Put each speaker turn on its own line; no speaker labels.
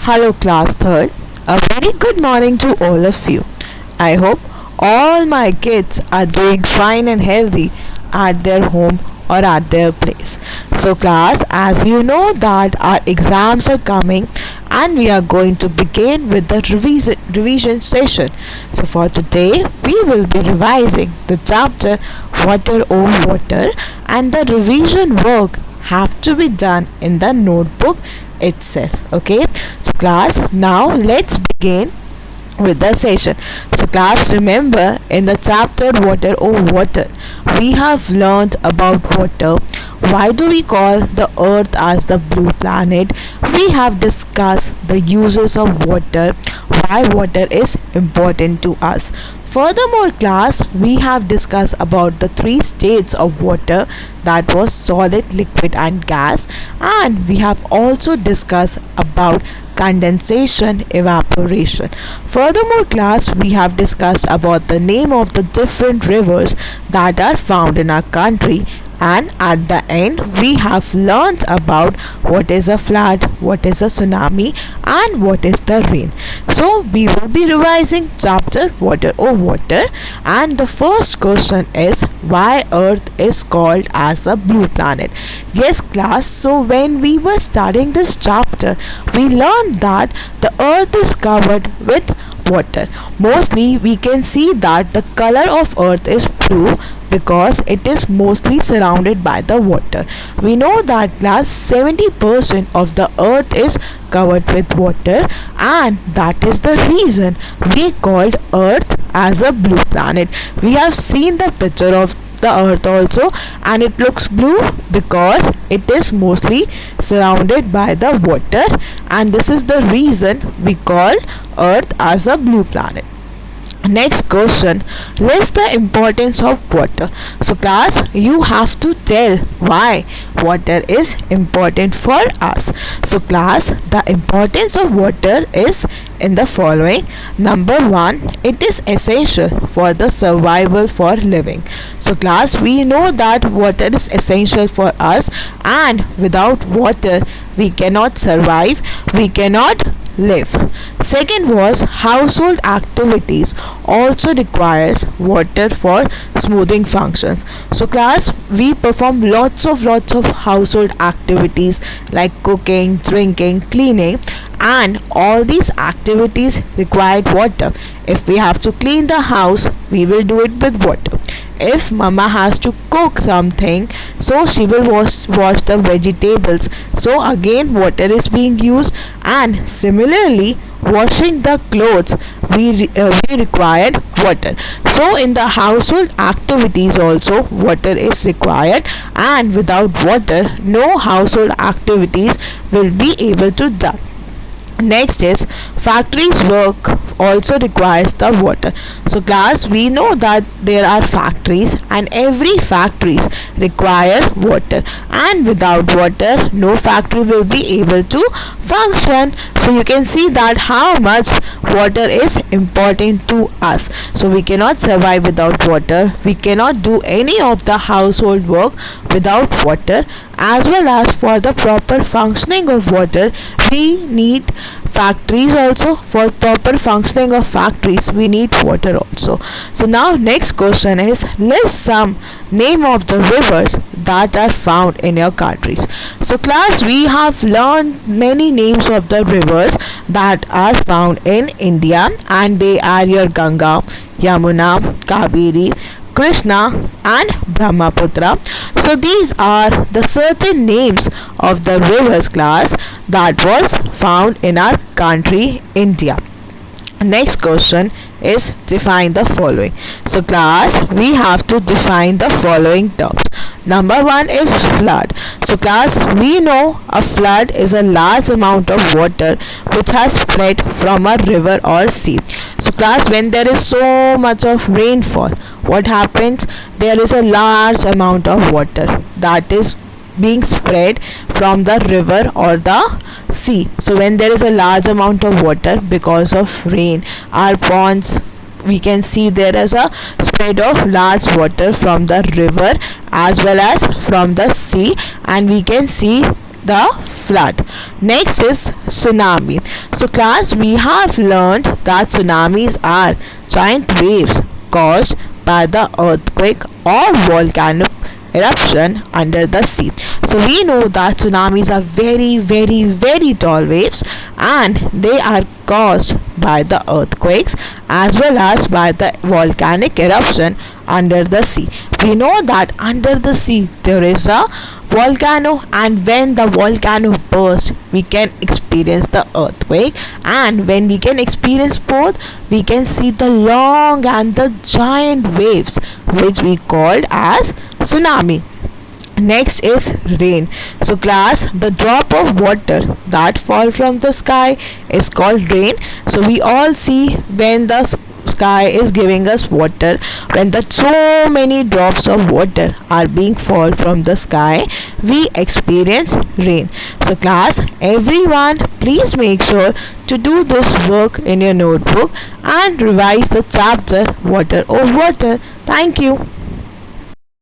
Hello, class third. A very good morning to all of you. I hope all my kids are doing fine and healthy at their home or at their place. So, class, as you know that our exams are coming and we are going to begin with the revision session. So, for today, we will be revising the chapter Water over Water, and the revision work have to be done in the notebook itself. Okay, so class, now let's begin with the session. So class, remember in the chapter Water or Water, we have learned about water. Why do we call the earth as the blue planet? We have discussed the uses of water, why water is important to us. Furthermore, class, we have discussed about the three states of water, that was solid, liquid and gas, and we have also discussed about condensation, evaporation. Furthermore, class, we have discussed about the name of the different rivers that are found in our country, and at the end we have learned about what is a flood, what is a tsunami and what is the rain. So we will be revising chapter Water or Water, and the first question is why earth is called as a blue planet. Yes class, so when we were studying this chapter we learned that the earth is covered with water. Mostly we can see that the color of earth is blue because it is mostly surrounded by the water. We know that class 70% of the earth is covered with water, and that is the reason we called earth as a blue planet. We have seen the picture of the earth also, and it looks blue because it is mostly surrounded by the water, and this is the reason we call earth as a blue planet. Next question, list the importance of water. So class, you have to tell why water is important for us. So class, the importance of water is in the following. Number one, it is essential for the survival for living. So class, we know that water is essential for us, and without water we cannot survive, we cannot live. Second was household activities also requires water for smoothing functions. So class, we perform lots of household activities like cooking, drinking, cleaning, and all these activities required water. If we have to clean the house, we will do it with water. If mama has to cook something, so she will wash the vegetables, so again water is being used. And similarly, washing the clothes, we required water. So in the household activities also water is required, and without water no household activities will be able to done. Next is factories work also requires the water. So class, we know that there are factories, and every factories require water, and without water no factory will be able to function. So you can see that how much water is important to us. So we cannot survive without water, we cannot do any of the household work without water, as well as for the proper functioning of water we need factories also. For proper functioning of factories we need water also. So now next question is, list some name of the rivers that are found in your countries. So class, we have learned many names of the rivers that are found in India, and they are your Ganga, Yamuna, Kaveri, Krishna and Brahmaputra. So these are the certain names of the rivers class that was found in our country India. Next question is define the following. So class, we have to define the following terms. Number one is flood. So class, we know a flood is a large amount of water which has spread from a river or sea. So class, when there is so much of rainfall, what happens? There is a large amount of water that is being spread from the river or the sea. So when there is a large amount of water because of rain, our ponds, we can see there is a spread of large water from the river as well as from the sea, and we can see the flood. Next is tsunami. So class, we have learned that tsunamis are giant waves caused by the earthquake or volcano eruption under the sea. So we know that tsunamis are very, very, very tall waves, and they are caused by the earthquakes as well as by the volcanic eruption under the sea. We know that under the sea there is a volcano, and when the volcano bursts we can experience the earthquake, and when we can experience both we can see the long and the giant waves which we called as tsunami. Next is rain. So class, the drop of water that fall from the sky is called rain. So we all see when the sky is giving us water, when the so many drops of water are being fall from the sky, we experience rain. So class, everyone please make sure to do this work in your notebook and revise the chapter water. Thank you.